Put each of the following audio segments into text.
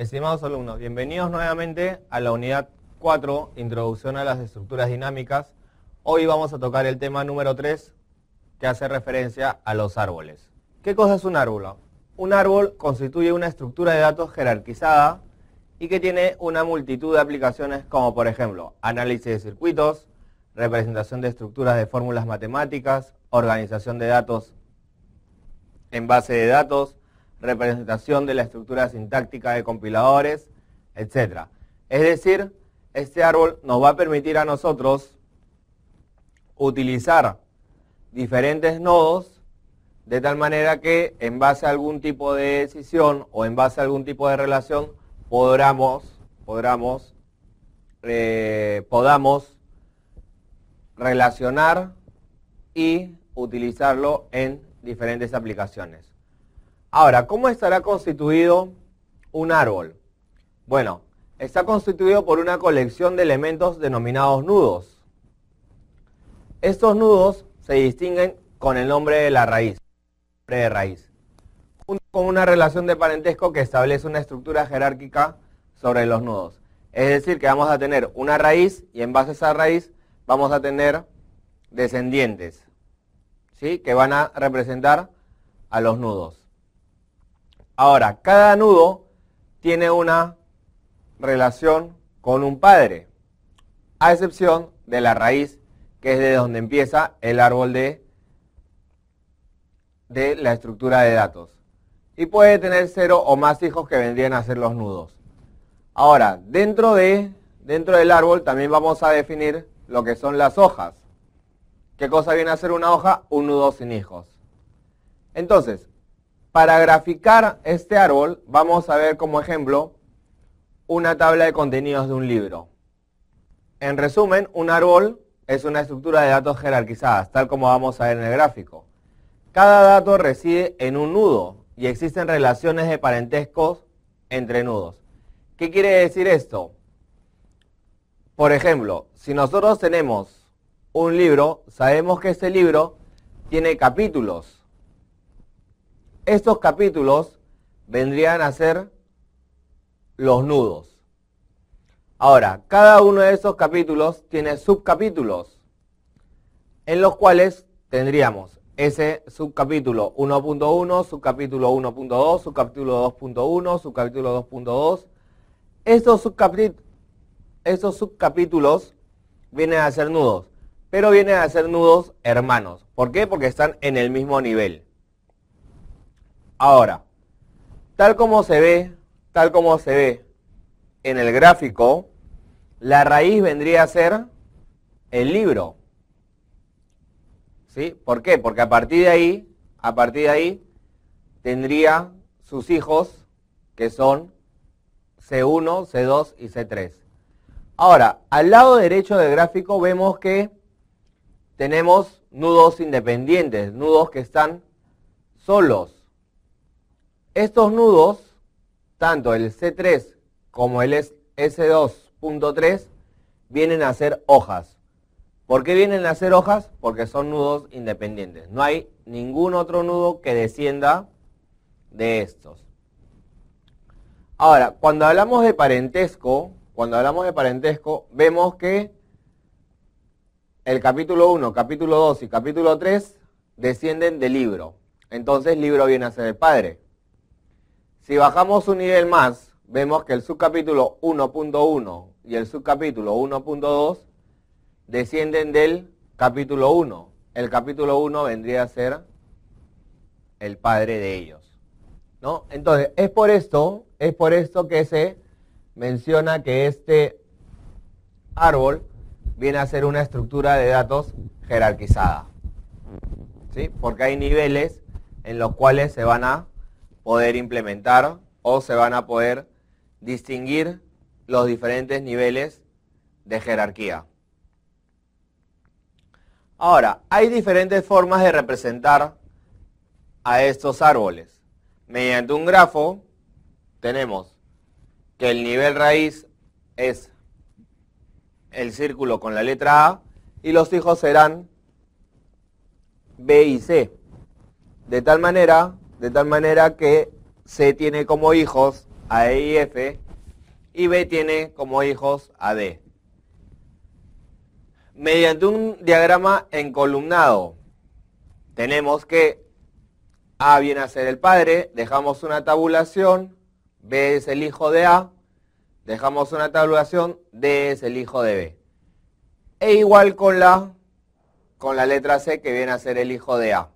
Estimados alumnos, bienvenidos nuevamente a la unidad 4, Introducción a las estructuras dinámicas. Hoy vamos a tocar el tema número 3, que hace referencia a los árboles. ¿Qué cosa es un árbol? Un árbol constituye una estructura de datos jerarquizada y que tiene una multitud de aplicaciones como, por ejemplo, análisis de circuitos, representación de estructuras de fórmulas matemáticas, organización de datos en base de datos, representación de la estructura sintáctica de compiladores, etc. Es decir, este árbol nos va a permitir a nosotros utilizar diferentes nodos de tal manera que en base a algún tipo de decisión o en base a algún tipo de relación podamos relacionar y utilizarlo en diferentes aplicaciones. Ahora, ¿cómo estará constituido un árbol? Bueno, está constituido por una colección de elementos denominados nudos. Estos nudos se distinguen con el nombre de la raíz, junto con una relación de parentesco que establece una estructura jerárquica sobre los nudos. Es decir, que vamos a tener una raíz y en base a esa raíz vamos a tener descendientes, ¿sí?, que van a representar a los nudos. Ahora, cada nudo tiene una relación con un padre, a excepción de la raíz, que es de donde empieza el árbol de la estructura de datos. Y puede tener 0 o más hijos que vendrían a ser los nudos. Ahora, dentro del árbol también vamos a definir lo que son las hojas. ¿Qué cosa viene a ser una hoja? Un nudo sin hijos. Entonces, para graficar este árbol, vamos a ver como ejemplo una tabla de contenidos de un libro. En resumen, un árbol es una estructura de datos jerarquizadas, tal como vamos a ver en el gráfico. Cada dato reside en un nudo y existen relaciones de parentescos entre nudos. ¿Qué quiere decir esto? Por ejemplo, si nosotros tenemos un libro, sabemos que este libro tiene capítulos. Estos capítulos vendrían a ser los nudos. Ahora, cada uno de esos capítulos tiene subcapítulos, en los cuales tendríamos ese subcapítulo 1.1, subcapítulo 1.2, subcapítulo 2.1, subcapítulo 2.2. Estos subcapítulos vienen a ser nudos, pero vienen a ser nudos hermanos. ¿Por qué? Porque están en el mismo nivel. Ahora, tal como se ve en el gráfico, la raíz vendría a ser el libro. ¿Sí? ¿Por qué? Porque a partir de ahí tendría sus hijos, que son C1, C2 y C3. Ahora, al lado derecho del gráfico vemos que tenemos nudos independientes, nudos que están solos. Estos nudos, tanto el C3 como el S2.3, vienen a ser hojas. ¿Por qué vienen a ser hojas? Porque son nudos independientes. No hay ningún otro nudo que descienda de estos. Ahora, cuando hablamos de parentesco, vemos que el capítulo 1, capítulo 2 y capítulo 3 descienden del libro. Entonces, libro viene a ser el padre. Si bajamos un nivel más, vemos que el subcapítulo 1.1 y el subcapítulo 1.2 descienden del capítulo 1. El capítulo 1 vendría a ser el padre de ellos, ¿no? Entonces, es por esto que se menciona que este árbol viene a ser una estructura de datos jerarquizada, ¿sí? Porque hay niveles en los cuales se van a poder implementar o se van a poder distinguir los diferentes niveles de jerarquía. Ahora, hay diferentes formas de representar a estos árboles. Mediante un grafo tenemos que el nivel raíz es el círculo con la letra A y los hijos serán B y C. De tal manera que C tiene como hijos a E y F, y B tiene como hijos a D. Mediante un diagrama encolumnado, tenemos que A viene a ser el padre, dejamos una tabulación, B es el hijo de A, dejamos una tabulación, D es el hijo de B. E igual con la letra C, que viene a ser el hijo de A,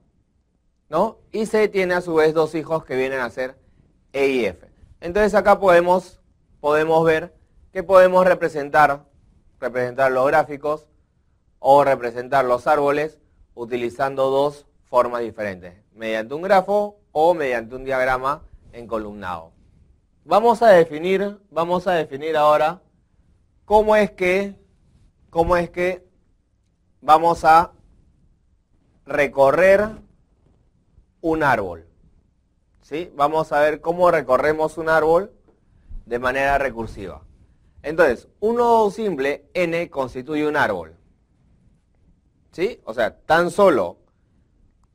¿no? Y C tiene a su vez dos hijos que vienen a ser E y F. Entonces acá podemos ver que podemos representar los gráficos o representar los árboles utilizando dos formas diferentes, mediante un grafo o mediante un diagrama encolumnado. Vamos a definir ahora cómo es que vamos a recorrer un árbol. ¿Sí? Vamos a ver cómo recorremos un árbol de manera recursiva. Entonces, un nodo simple, n, constituye un árbol. ¿Sí? O sea, tan solo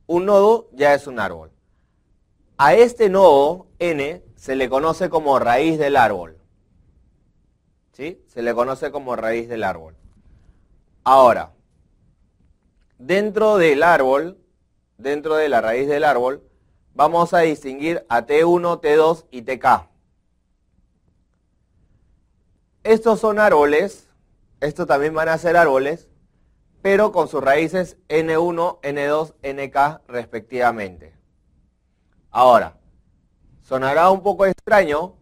un nodo ya es un árbol. A este nodo, n, se le conoce como raíz del árbol. ¿Sí? Se le conoce como raíz del árbol. Ahora, dentro del árbol, dentro de la raíz del árbol, vamos a distinguir a T1, T2 y TK. Estos son árboles, estos también van a ser árboles, pero con sus raíces N1, N2, NK respectivamente. Ahora, sonará un poco extraño,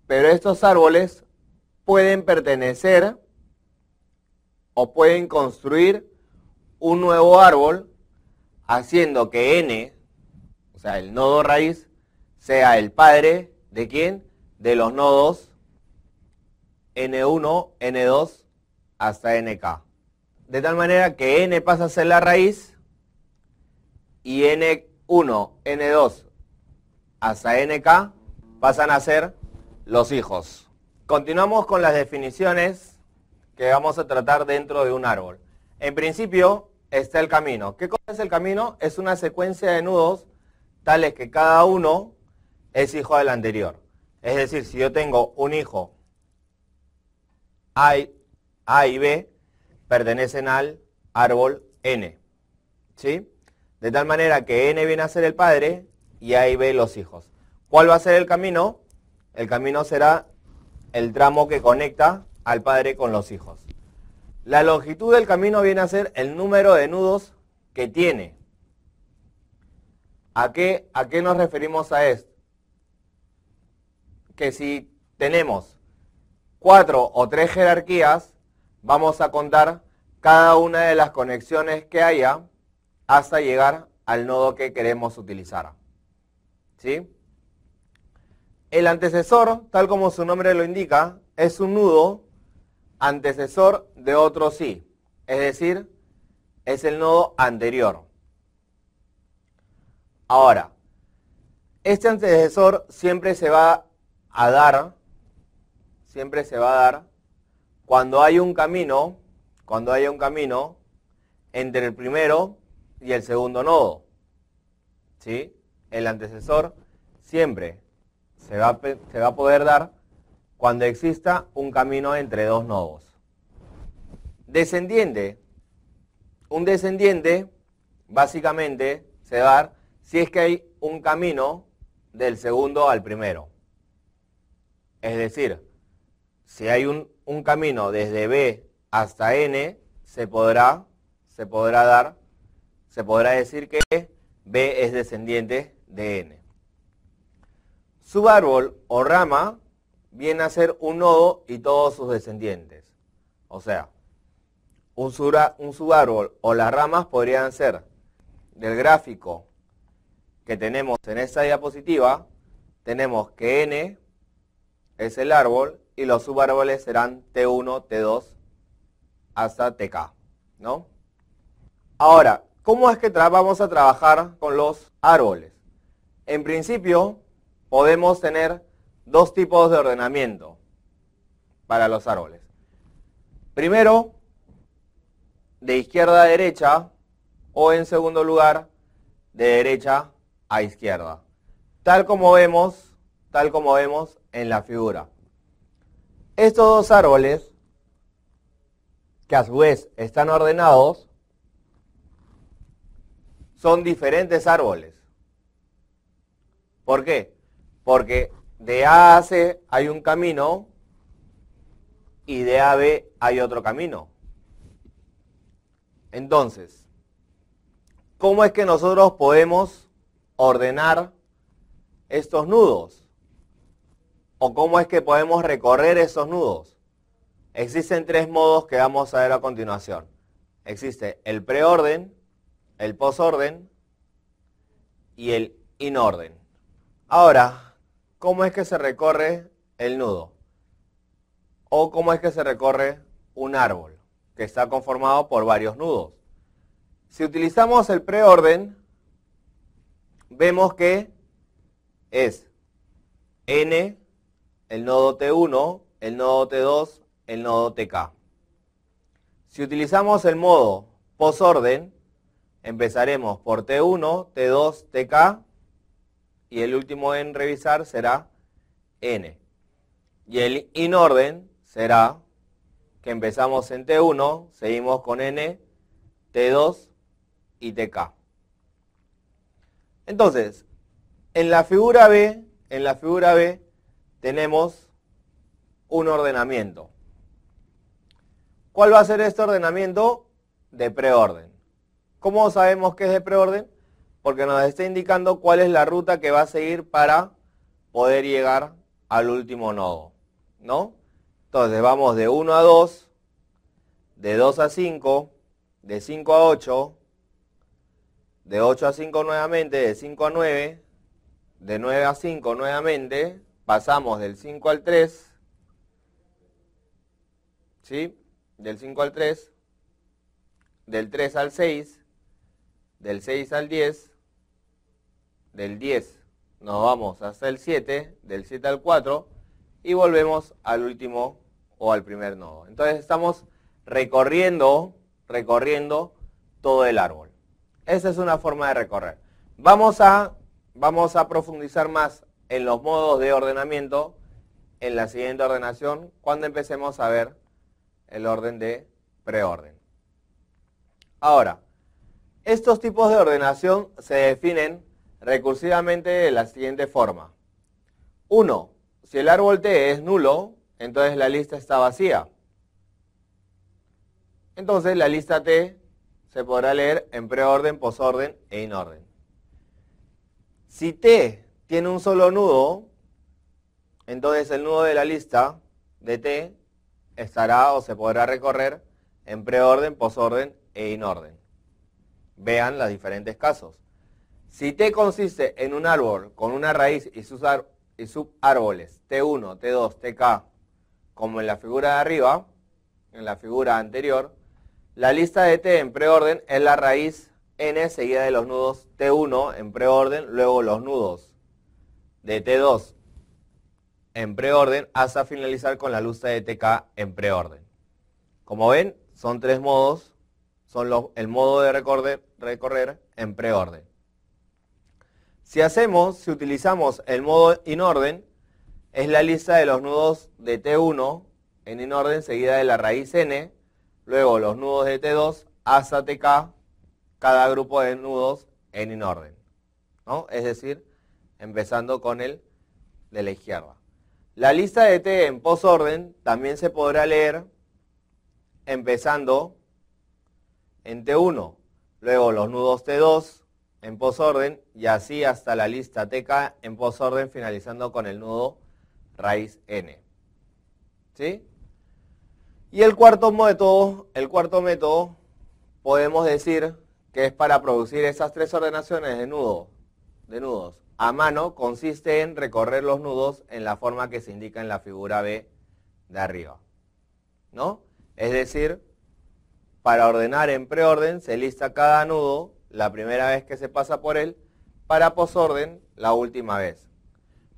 pero estos árboles pueden pertenecer o pueden construir un nuevo árbol haciendo que N, o sea, el nodo raíz, sea el padre ¿de quién? De los nodos N1, N2 hasta NK. De tal manera que N pasa a ser la raíz y N1, N2 hasta NK pasan a ser los hijos. Continuamos con las definiciones que vamos a tratar dentro de un árbol. En principio está el camino. ¿Qué cosa es el camino? Es una secuencia de nudos tales que cada uno es hijo del anterior. Es decir, si yo tengo un hijo A y B, pertenecen al árbol N. ¿Sí? De tal manera que N viene a ser el padre y A y B los hijos. ¿Cuál va a ser el camino? El camino será el tramo que conecta al padre con los hijos. La longitud del camino viene a ser el número de nudos que tiene. ¿A qué nos referimos a esto? Que si tenemos 4 o 3 jerarquías, vamos a contar cada una de las conexiones que haya hasta llegar al nodo que queremos utilizar. ¿Sí? El antecesor, tal como su nombre lo indica, es un nudo antecesor de otro sí. Es decir, es el nodo anterior. Ahora, este antecesor siempre se va a dar cuando hay un camino entre el primero y el segundo nodo. ¿Sí? El antecesor siempre se va a poder dar cuando exista un camino entre dos nodos. Descendiente. Un descendiente básicamente se va a dar si es que hay un camino del segundo al primero. Es decir, si hay un camino desde B hasta N, se podrá decir que B es descendiente de N. Subárbol o rama viene a ser un nodo y todos sus descendientes. O sea, un subárbol o las ramas podrían ser del gráfico que tenemos en esta diapositiva. Tenemos que N es el árbol y los subárboles serán T1, T2 hasta TK, ¿no? Ahora, ¿cómo es que vamos a trabajar con los árboles? En principio, podemos tener dos tipos de ordenamiento para los árboles. Primero, de izquierda a derecha, o en segundo lugar, de derecha a izquierda. Tal como vemos tal como vemos en la figura. Estos dos árboles, que a su vez están ordenados, son diferentes árboles. ¿Por qué? Porque de A a C hay un camino y de A a B hay otro camino. Entonces, ¿cómo es que nosotros podemos ordenar estos nudos? ¿O cómo es que podemos recorrer esos nudos? Existen tres modos que vamos a ver a continuación. Existe el preorden, el posorden y el inorden. Ahora, ¿cómo es que se recorre el nudo? ¿O cómo es que se recorre un árbol que está conformado por varios nudos? Si utilizamos el preorden, vemos que es N, el nodo T1, el nodo T2, el nodo TK. Si utilizamos el modo posorden, empezaremos por T1, T2, TK y el último en revisar será N. Y el inorden será que empezamos en T1, seguimos con N, T2 y TK. Entonces, en la figura B tenemos un ordenamiento. ¿Cuál va a ser este ordenamiento? De preorden. ¿Cómo sabemos que es de preorden? Porque nos está indicando cuál es la ruta que va a seguir para poder llegar al último nodo, ¿no? Entonces vamos de 1 a 2, de 2 a 5, de 5 a 8, de 8 a 5 nuevamente, de 5 a 9, de 9 a 5 nuevamente, pasamos del 5 al 3, ¿sí? Del 5 al 3, del 3 al 6, del 6 al 10, del 10 nos vamos hasta el 7, del 7 al 4 y volvemos al último o al primer nodo. Entonces estamos recorriendo todo el árbol. Esa es una forma de recorrer. Vamos a profundizar más en los modos de ordenamiento en la siguiente ordenación cuando empecemos a ver el orden de preorden. Ahora, estos tipos de ordenación se definen recursivamente de la siguiente forma. 1. Si el árbol T es nulo, entonces la lista está vacía. Entonces la lista T se podrá leer en preorden, posorden e inorden. Si T tiene un solo nudo, entonces el nudo de la lista de T estará o se podrá recorrer en preorden, posorden e inorden. Vean los diferentes casos. Si T consiste en un árbol con una raíz y subárboles T1, T2, TK, como en la figura de arriba, en la figura anterior, la lista de T en preorden es la raíz N seguida de los nudos T1 en preorden, luego los nudos de T2 en preorden hasta finalizar con la lista de TK en preorden. Como ven, son tres modos, son el modo de recorrer en preorden. Si utilizamos el modo inorden, es la lista de los nudos de T1 en inorden seguida de la raíz N, luego los nudos de T2 hasta TK, cada grupo de nudos en inorden, ¿no? Es decir, empezando con el de la izquierda. La lista de T en posorden también se podrá leer empezando en T1, luego los nudos T2 en posorden y así hasta la lista TK en posorden finalizando con el nudo raíz N. ¿Sí? Y el cuarto método podemos decir que es para producir esas tres ordenaciones de nudos a mano, consiste en recorrer los nudos en la forma que se indica en la figura B de arriba, ¿no? Es decir, para ordenar en preorden se lista cada nudo la primera vez que se pasa por él, para posorden la última vez.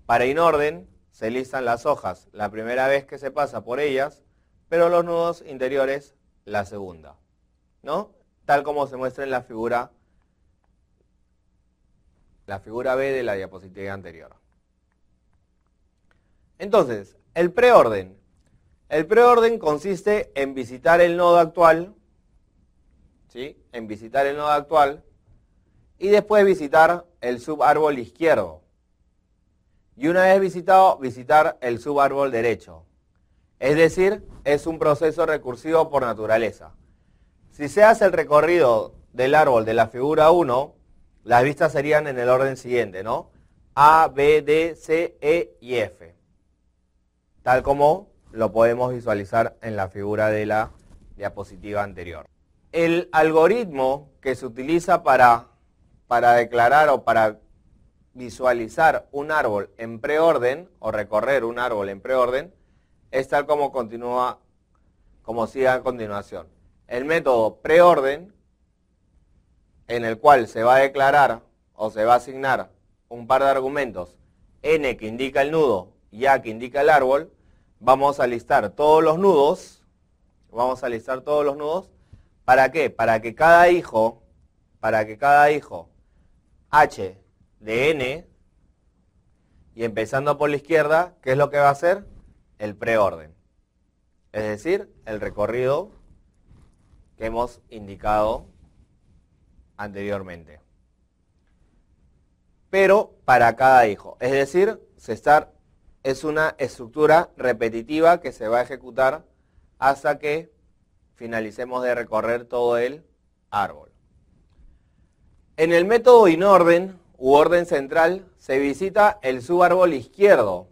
Para inorden se listan las hojas la primera vez que se pasa por ellas, pero los nudos interiores la segunda, ¿no? Tal como se muestra en la figura B de la diapositiva anterior. Entonces, el preorden. El preorden consiste en visitar el nodo actual, ¿sí? En visitar el nodo actual y después visitar el subárbol izquierdo. Y una vez visitado, visitar el subárbol derecho. Es decir, es un proceso recursivo por naturaleza. Si se hace el recorrido del árbol de la figura 1, las vistas serían en el orden siguiente, ¿no? A, B, D, C, E y F. Tal como lo podemos visualizar en la figura de la diapositiva anterior. El algoritmo que se utiliza para declarar o para visualizar un árbol en preorden o recorrer un árbol en preorden es tal como sigue a continuación. El método preorden, en el cual se va a declarar o se va a asignar un par de argumentos, n que indica el nudo y a que indica el árbol, vamos a listar todos los nudos. ¿Para qué? Para que cada hijo h de n, y empezando por la izquierda, ¿qué es lo que va a hacer? El preorden. Es decir, el recorrido que hemos indicado anteriormente. Pero para cada hijo. Es decir, es una estructura repetitiva que se va a ejecutar hasta que finalicemos de recorrer todo el árbol. En el método inorden u orden central se visita el subárbol izquierdo,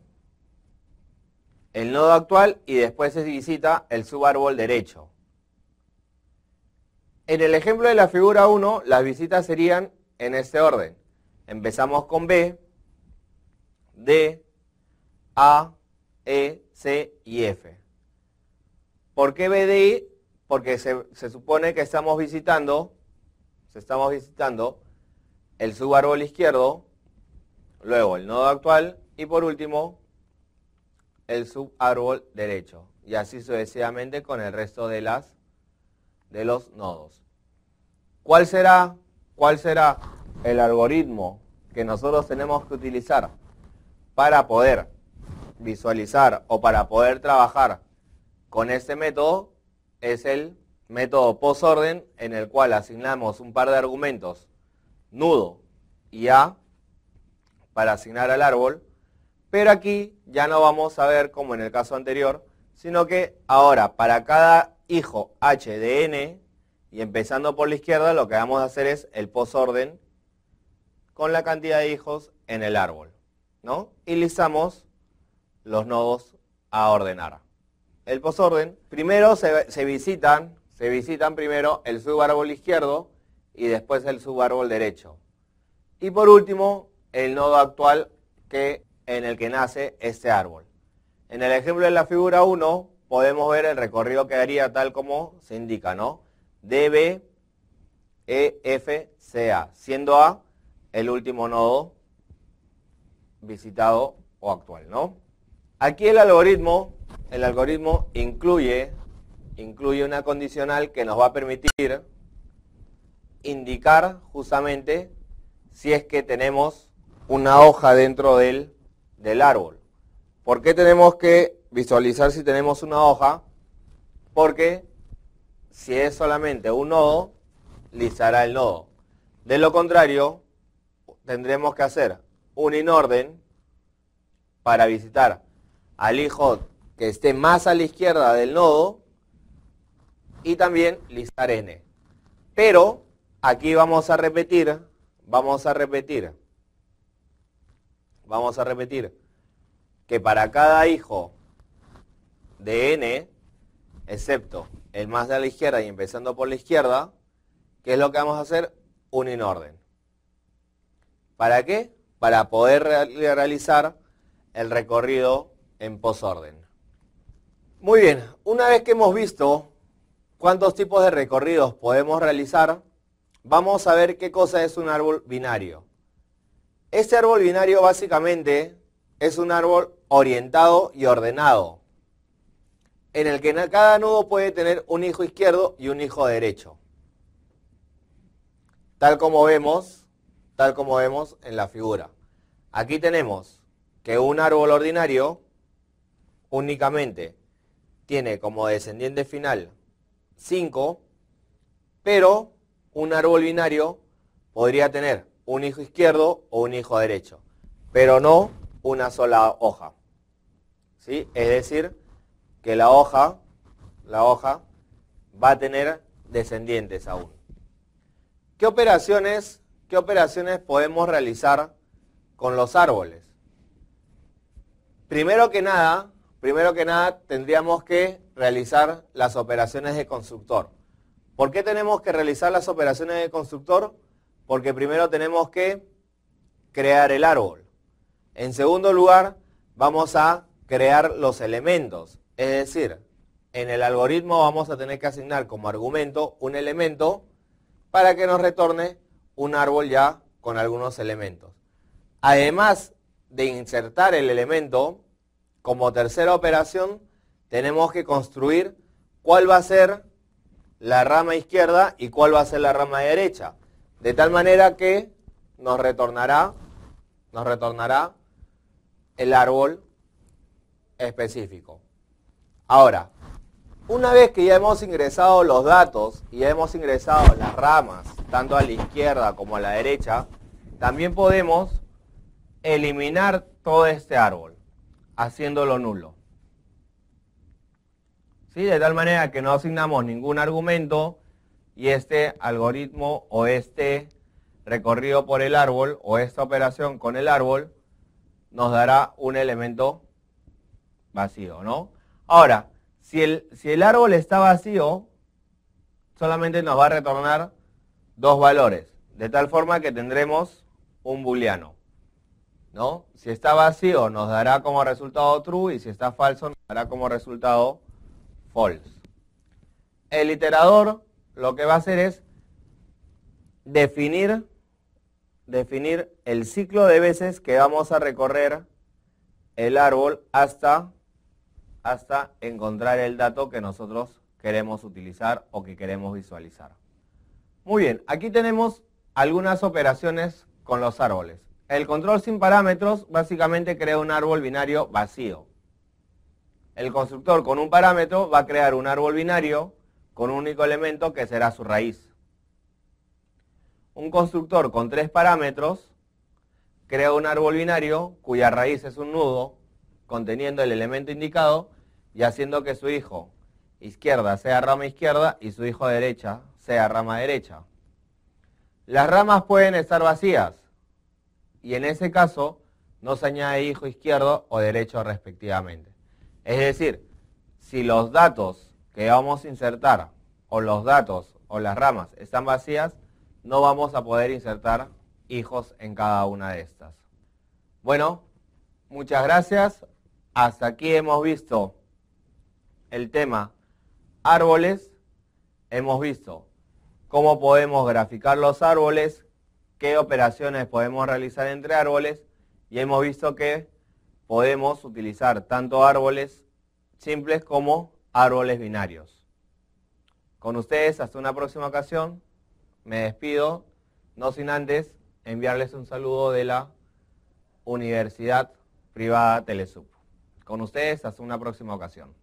el nodo actual, y después se visita el subárbol derecho. En el ejemplo de la figura 1, las visitas serían en este orden. Empezamos con B, D, A, E, C y F. ¿Por qué B, D, I? Porque se supone que estamos visitando el subárbol izquierdo, luego el nodo actual y por último el subárbol derecho. Y así sucesivamente con el resto de los nodos. ¿Cuál será el algoritmo que nosotros tenemos que utilizar para poder visualizar o para poder trabajar con este método? Es el método postorden, en el cual asignamos un par de argumentos, nudo y A, para asignar al árbol, pero aquí ya no vamos a ver como en el caso anterior, sino que ahora para cada hijo h de n, y empezando por la izquierda, lo que vamos a hacer es el postorden con la cantidad de hijos en el árbol, ¿no? Y listamos los nodos a ordenar. El postorden, primero se visitan primero el subárbol izquierdo y después el subárbol derecho. Y por último, el nodo actual en el que nace este árbol. En el ejemplo de la figura 1, podemos ver el recorrido que haría tal como se indica, ¿no? DB, E, F, C, A, siendo A el último nodo visitado o actual, ¿no? Aquí el algoritmo incluye una condicional que nos va a permitir indicar justamente si es que tenemos una hoja dentro del árbol. ¿Por qué tenemos que visualizar si tenemos una hoja? Porque si es solamente un nodo, listará el nodo. De lo contrario, tendremos que hacer un inorden para visitar al hijo que esté más a la izquierda del nodo y también listar n. Pero aquí vamos a repetir que para cada hijo de n, excepto el más de la izquierda y empezando por la izquierda, ¿qué es lo que vamos a hacer? Un inorden. ¿Para qué? Para poder realizar el recorrido en posorden. Muy bien, una vez que hemos visto cuántos tipos de recorridos podemos realizar, vamos a ver qué cosa es un árbol binario. Este árbol binario básicamente es un árbol orientado y ordenado, en el que cada nudo puede tener un hijo izquierdo y un hijo derecho. Tal como vemos en la figura. Aquí tenemos que un árbol ordinario únicamente tiene como descendiente final 5, pero un árbol binario podría tener un hijo izquierdo o un hijo derecho, pero no una sola hoja. ¿Sí? Es decir, que la hoja va a tener descendientes aún. ¿Qué operaciones podemos realizar con los árboles? Primero que nada tendríamos que realizar las operaciones de constructor. ¿Por qué tenemos que realizar las operaciones de constructor? Porque primero tenemos que crear el árbol. En segundo lugar, vamos a crear los elementos. Es decir, en el algoritmo vamos a tener que asignar como argumento un elemento para que nos retorne un árbol ya con algunos elementos. Además de insertar el elemento, como tercera operación, tenemos que construir cuál va a ser la rama izquierda y cuál va a ser la rama derecha. De tal manera que nos retornará el árbol específico. Ahora, una vez que ya hemos ingresado los datos y ya hemos ingresado las ramas, tanto a la izquierda como a la derecha, también podemos eliminar todo este árbol, haciéndolo nulo. ¿Sí? De tal manera que no asignamos ningún argumento y este algoritmo o este recorrido por el árbol o esta operación con el árbol nos dará un elemento vacío, ¿no? Ahora, si el árbol está vacío, solamente nos va a retornar dos valores, de tal forma que tendremos un booleano, ¿no? Si está vacío nos dará como resultado true y si está falso nos dará como resultado false. El iterador lo que va a hacer es definir el ciclo de veces que vamos a recorrer el árbol hasta encontrar el dato que nosotros queremos utilizar o que queremos visualizar. Muy bien, aquí tenemos algunas operaciones con los árboles. El control sin parámetros básicamente crea un árbol binario vacío. El constructor con un parámetro va a crear un árbol binario con un único elemento que será su raíz. Un constructor con 3 parámetros crea un árbol binario cuya raíz es un nudo conteniendo el elemento indicado y haciendo que su hijo izquierda sea rama izquierda y su hijo derecha sea rama derecha. Las ramas pueden estar vacías y en ese caso no se añade hijo izquierdo o derecho respectivamente. Es decir, si los datos que vamos a insertar o los datos o las ramas están vacías, no vamos a poder insertar hijos en cada una de estas. Bueno, muchas gracias. Hasta aquí hemos visto el tema árboles. Hemos visto cómo podemos graficar los árboles, qué operaciones podemos realizar entre árboles y hemos visto que podemos utilizar tanto árboles simples como árboles binarios. Con ustedes, hasta una próxima ocasión. Me despido, no sin antes enviarles un saludo de la Universidad Privada Telesub. Con ustedes, hasta una próxima ocasión.